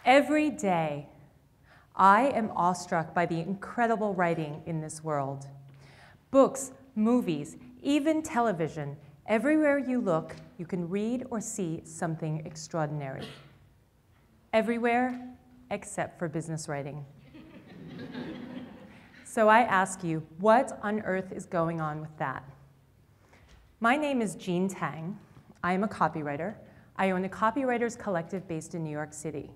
Every day, I am awestruck by the incredible writing in this world. Books, movies, even television, everywhere you look, you can read or see something extraordinary. Everywhere except for business writing. So I ask you, what on earth is going on with that? My name is Tang. I am a copywriter. I own a copywriters collective based in New York City.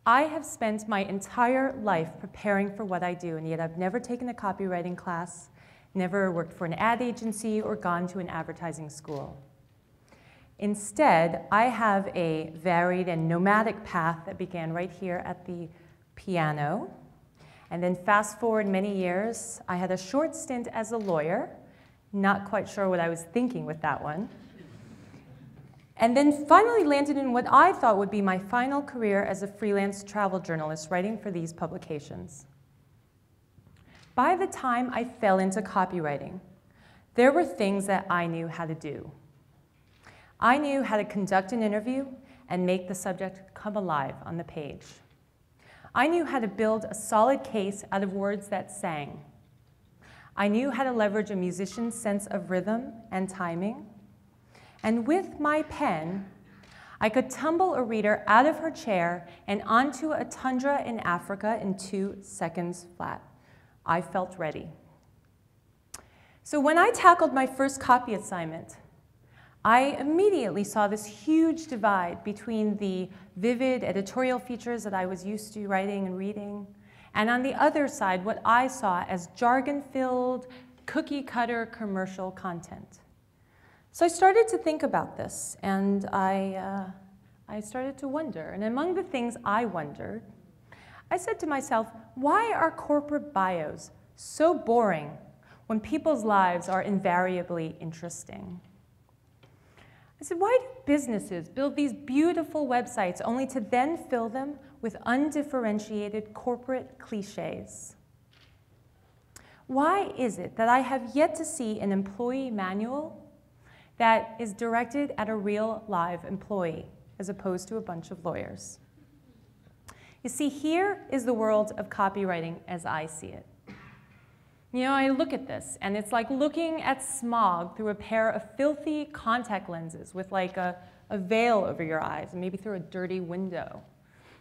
I have spent my entire life preparing for what I do, and yet I've never taken a copywriting class, never worked for an ad agency, or gone to an advertising school. Instead, I have a varied and nomadic path that began right here at the piano. And then fast forward many years, I had a short stint as a lawyer, not quite sure what I was thinking with that one. And then finally landed in what I thought would be my final career as a freelance travel journalist writing for these publications. By the time I fell into copywriting, there were things that I knew how to do. I knew how to conduct an interview and make the subject come alive on the page. I knew how to build a solid case out of words that sang. I knew how to leverage a musician's sense of rhythm and timing. And with my pen, I could tumble a reader out of her chair and onto a tundra in Africa in 2 seconds flat. I felt ready. So when I tackled my first copy assignment, I immediately saw this huge divide between the vivid editorial features that I was used to writing and reading, and on the other side, what I saw as jargon-filled, cookie-cutter commercial content. So I started to think about this, and I started to wonder. And among the things I wondered, I said to myself, why are corporate bios so boring when people's lives are invariably interesting? I said, why do businesses build these beautiful websites only to then fill them with undifferentiated corporate cliches? Why is it that I have yet to see an employee manual that is directed at a real live employee as opposed to a bunch of lawyers? You see, here is the world of copywriting as I see it. You know, I look at this, and it's like looking at smog through a pair of filthy contact lenses with like a veil over your eyes, and maybe through a dirty window.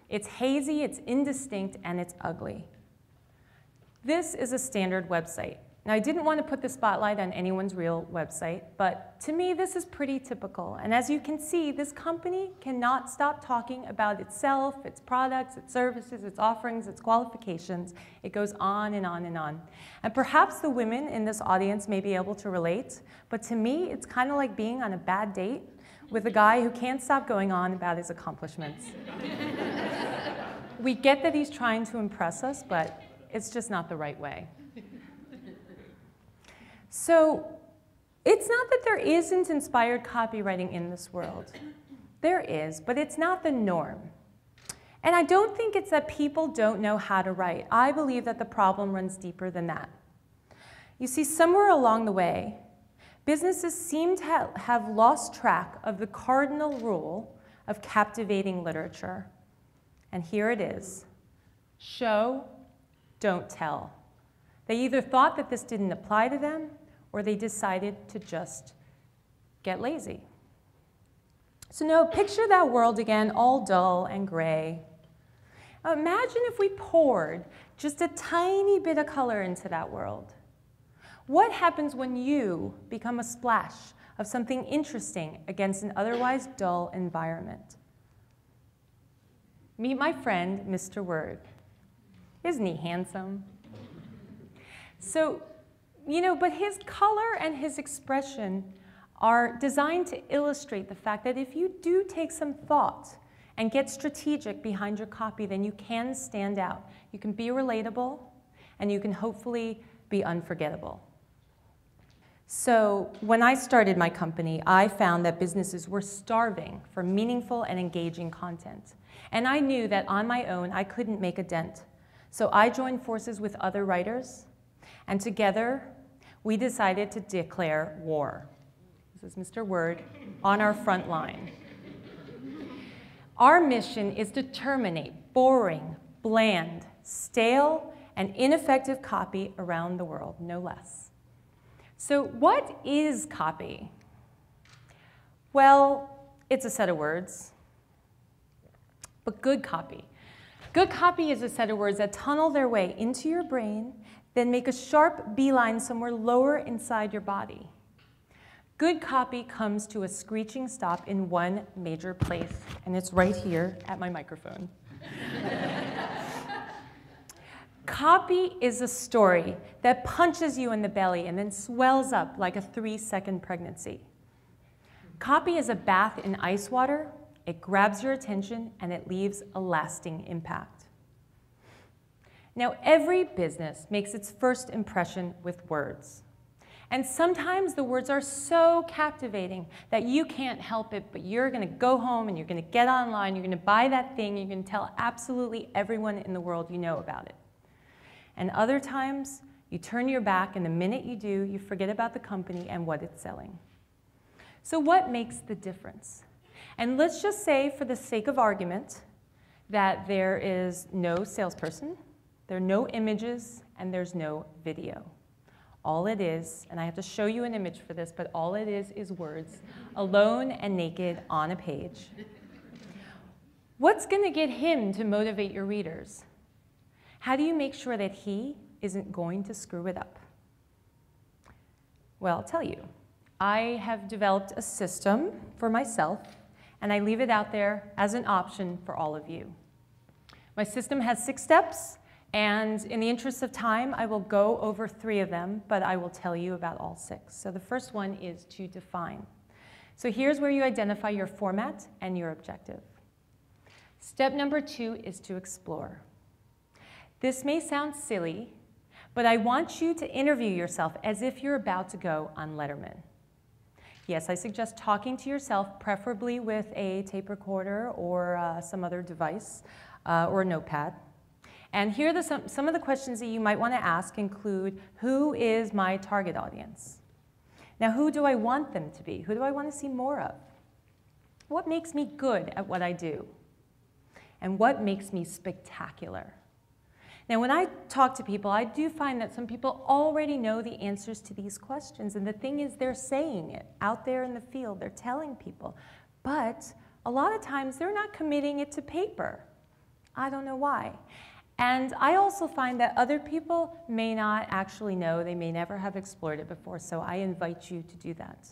It's hazy, it's indistinct, and it's ugly. This is a standard website. Now, I didn't want to put the spotlight on anyone's real website, but to me, this is pretty typical. And as you can see, this company cannot stop talking about itself, its products, its services, its offerings, its qualifications. It goes on and on and on. And perhaps the women in this audience may be able to relate, but to me, it's kind of like being on a bad date with a guy who can't stop going on about his accomplishments. We get that he's trying to impress us, but it's just not the right way. So it's not that there isn't inspired copywriting in this world. There is, but it's not the norm. And I don't think it's that people don't know how to write. I believe that the problem runs deeper than that. You see, somewhere along the way, businesses seem to have lost track of the cardinal rule of captivating literature. And here it is: show, don't tell. They either thought that this didn't apply to them, or they decided to just get lazy. So now picture that world again, all dull and gray. Imagine if we poured just a tiny bit of color into that world. What happens when you become a splash of something interesting against an otherwise dull environment? Meet my friend, Mr. Word. Isn't he handsome? So, you know, but his color and his expression are designed to illustrate the fact that if you do take some thought and get strategic behind your copy, then you can stand out. You can be relatable, and you can hopefully be unforgettable. So when I started my company, I found that businesses were starving for meaningful and engaging content. And I knew that on my own, I couldn't make a dent. So I joined forces with other writers, and together, we decided to declare war. This is Mr. Word on our front line. Our mission is to terminate boring, bland, stale, and ineffective copy around the world, no less. So what is copy? Well, it's a set of words, but good copy. Good copy is a set of words that tunnel their way into your brain, then make a sharp beeline somewhere lower inside your body. Good copy comes to a screeching stop in one major place, and it's right here at my microphone. Copy is a story that punches you in the belly and then swells up like a 3-second pregnancy. Copy is a bath in ice water. It grabs your attention, and it leaves a lasting impact. Now, every business makes its first impression with words. And sometimes the words are so captivating that you can't help it, but you're going to go home and you're going to get online, you're going to buy that thing, you're going to tell absolutely everyone in the world you know about it. And other times, you turn your back, and the minute you do, you forget about the company and what it's selling. So what makes the difference? And let's just say, for the sake of argument, that there is no salesperson, there are no images, and there's no video. All it is, and I have to show you an image for this, but all it is words, alone and naked on a page. What's going to get him to motivate your readers? How do you make sure that he isn't going to screw it up? Well, I'll tell you. I have developed a system for myself, and I leave it out there as an option for all of you. My system has 6 steps. And in the interest of time, I will go over 3 of them, but I will tell you about all 6. So the first one is to define. So here's where you identify your format and your objective. Step number 2 is to explore. This may sound silly, but I want you to interview yourself as if you're about to go on Letterman. Yes, I suggest talking to yourself, preferably with a tape recorder or some other device or a notepad. And here are some of the questions that you might want to ask include, who is my target audience? Now, who do I want them to be? Who do I want to see more of? What makes me good at what I do? And what makes me spectacular? Now, when I talk to people, I do find that some people already know the answers to these questions. And the thing is, they're saying it out there in the field. They're telling people. But a lot of times, they're not committing it to paper. I don't know why. And I also find that other people may not actually know. They may never have explored it before, so I invite you to do that.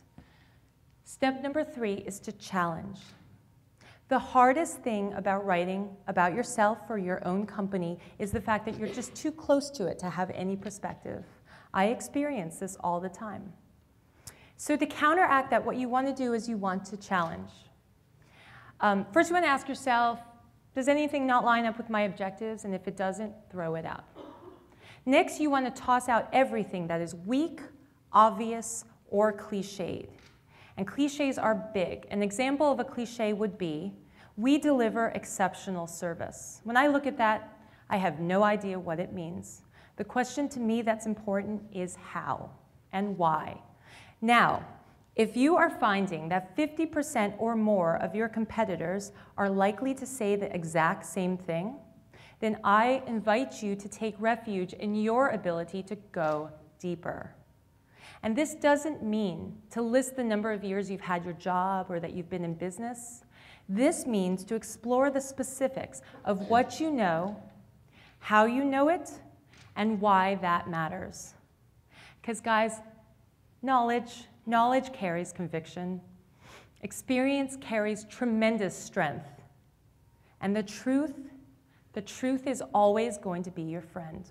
Step number 3 is to challenge. The hardest thing about writing about yourself or your own company is the fact that you're just too close to it to have any perspective. I experience this all the time. So to counteract that, what you want to do is you want to challenge. First, you want to ask yourself, does anything not line up with my objectives? And if it doesn't, throw it out. Next, you want to toss out everything that is weak, obvious, or cliched. And cliches are big. An example of a cliche would be, we deliver exceptional service. When I look at that, I have no idea what it means. The question to me that's important is how and why. Now, if you are finding that 50% or more of your competitors are likely to say the exact same thing, then I invite you to take refuge in your ability to go deeper. And this doesn't mean to list the number of years you've had your job or that you've been in business. This means to explore the specifics of what you know, how you know it, and why that matters. Because guys, knowledge carries conviction. Experience carries tremendous strength. And the truth is always going to be your friend.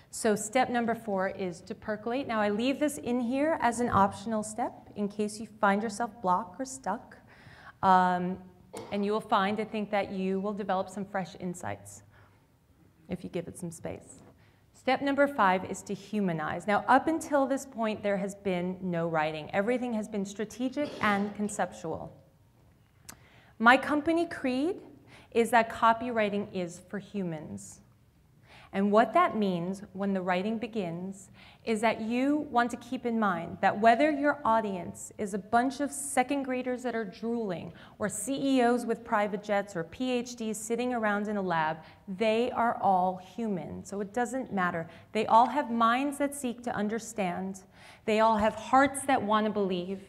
So step number 4 is to percolate. Now I leave this in here as an optional step in case you find yourself blocked or stuck. And you will find, I think, that you will develop some fresh insights if you give it some space. Step number 5 is to humanize. Now, up until this point, there has been no writing. Everything has been strategic and conceptual. My company creed is that copywriting is for humans. And what that means when the writing begins is that you want to keep in mind that whether your audience is a bunch of second graders that are drooling, or CEOs with private jets, or PhDs sitting around in a lab, they are all human. So it doesn't matter. They all have minds that seek to understand. They all have hearts that want to believe.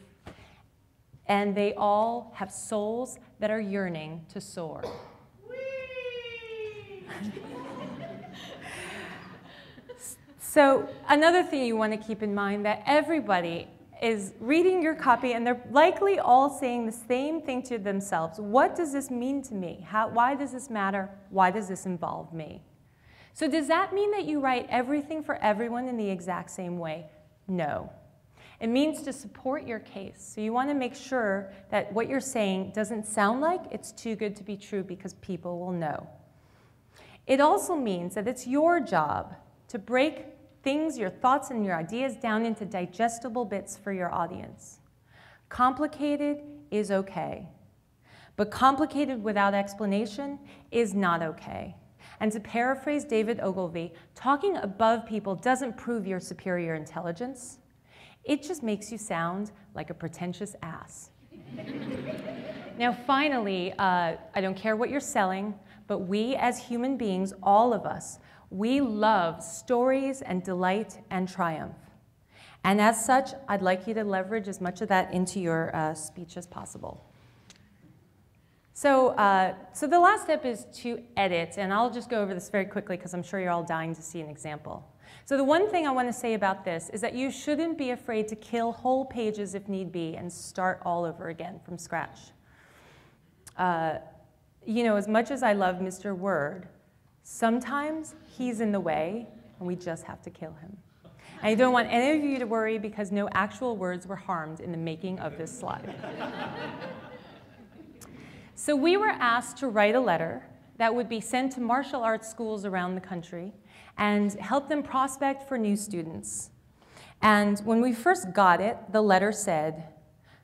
And they all have souls that are yearning to soar. So another thing you want to keep in mind, that everybody is reading your copy and they're likely all saying the same thing to themselves. What does this mean to me? Why does this matter? Why does this involve me? So does that mean that you write everything for everyone in the exact same way? No. It means to support your case. So you want to make sure that what you're saying doesn't sound like it's too good to be true, because people will know. It also means that it's your job to break things, your thoughts and your ideas down into digestible bits for your audience. Complicated is okay, but complicated without explanation is not okay. And to paraphrase David Ogilvy, talking above people doesn't prove your superior intelligence. It just makes you sound like a pretentious ass. Now finally, I don't care what you're selling, but we as human beings, all of us, we love stories and delight and triumph. And as such, I'd like you to leverage as much of that into your speech as possible. So the last step is to edit, and I'll just go over this very quickly because I'm sure you're all dying to see an example. So the one thing I want to say about this is that you shouldn't be afraid to kill whole pages if need be and start all over again from scratch. You know, as much as I love Mr. Word, sometimes he's in the way and we just have to kill him. And I don't want any of you to worry, because no actual words were harmed in the making of this slide. So we were asked to write a letter that would be sent to martial arts schools around the country and help them prospect for new students. And when we first got it, the letter said,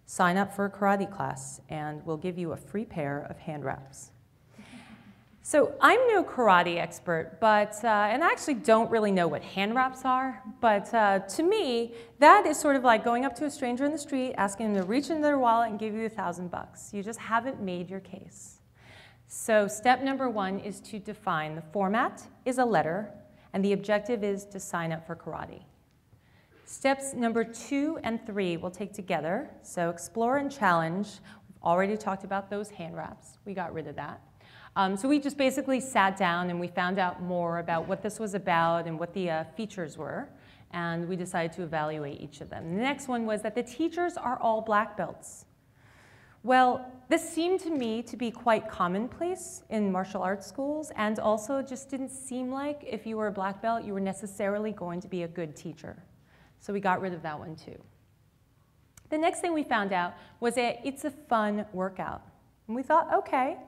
"Sign up for a karate class and we'll give you a free pair of hand wraps." So I'm no karate expert, but, and I actually don't really know what hand wraps are, but to me, that is sort of like going up to a stranger in the street, asking them to reach into their wallet and give you $1,000. You just haven't made your case. So step number one is to define the format is a letter, and the objective is to sign up for karate. Steps number 2 and 3 we'll take together. So explore and challenge. We've already talked about those hand wraps. We got rid of that. So we just basically sat down and we found out more about what this was about and what the features were, and we decided to evaluate each of them. The next one was that the teachers are all black belts. Well, this seemed to me to be quite commonplace in martial arts schools, and also just didn't seem like if you were a black belt, you were necessarily going to be a good teacher. So we got rid of that one too. The next thing we found out was that it's a fun workout. And we thought, okay,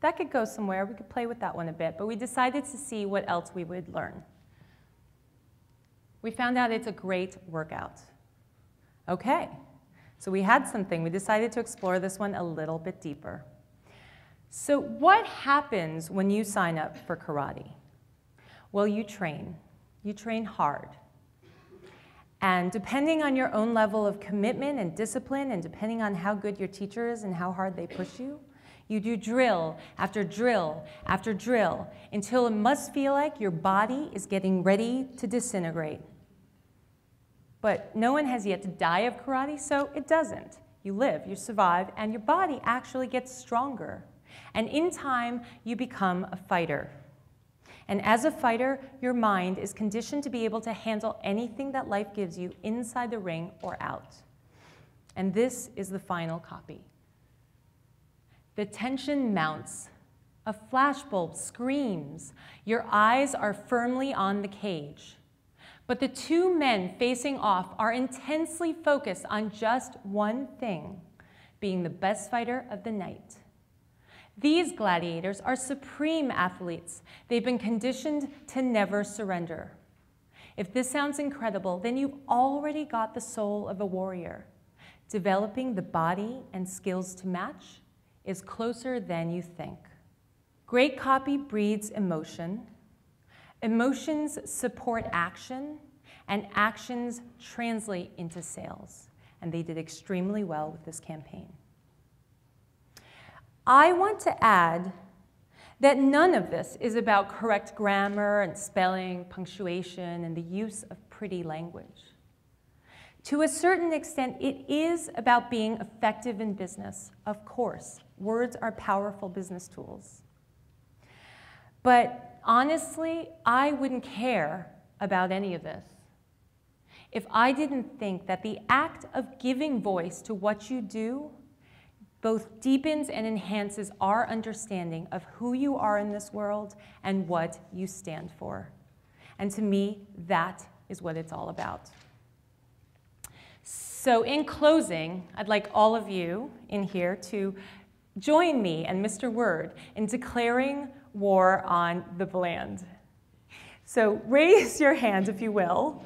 that could go somewhere. We could play with that one a bit, but we decided to see what else we would learn. We found out it's a great workout. Okay, so we had something. We decided to explore this one a little bit deeper. So what happens when you sign up for karate? Well, you train. You train hard. And depending on your own level of commitment and discipline, and depending on how good your teacher is and how hard they push you, you do drill after drill after drill until it must feel like your body is getting ready to disintegrate. But no one has yet to die of karate, so it doesn't. You live, you survive, and your body actually gets stronger. And in time, you become a fighter. And as a fighter, your mind is conditioned to be able to handle anything that life gives you inside the ring or out. And this is the final copy. The tension mounts. A flashbulb screams. Your eyes are firmly on the cage. But the two men facing off are intensely focused on just one thing, being the best fighter of the night. These gladiators are supreme athletes. They've been conditioned to never surrender. If this sounds incredible, then you've already got the soul of a warrior. Developing the body and skills to match is closer than you think. Great copy breeds emotion. Emotions support action, and actions translate into sales. And they did extremely well with this campaign. I want to add that none of this is about correct grammar and spelling, punctuation, and the use of pretty language. To a certain extent, it is about being effective in business. Of course, words are powerful business tools. But honestly, I wouldn't care about any of this if I didn't think that the act of giving voice to what you do both deepens and enhances our understanding of who you are in this world and what you stand for. And to me, that is what it's all about. So in closing, I'd like all of you in here to join me and Mr. Word in declaring war on the bland. So raise your hand, if you will.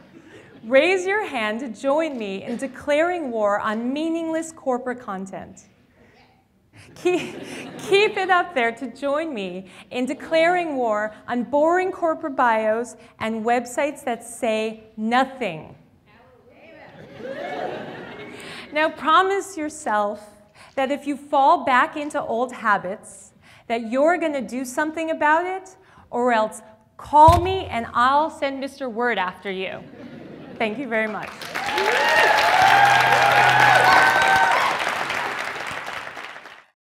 Raise your hand to join me in declaring war on meaningless corporate content. Keep it up there to join me in declaring war on boring corporate bios and websites that say nothing. Now promise yourself that if you fall back into old habits, that you're going to do something about it, or else call me and I'll send Mr. Word after you. Thank you very much.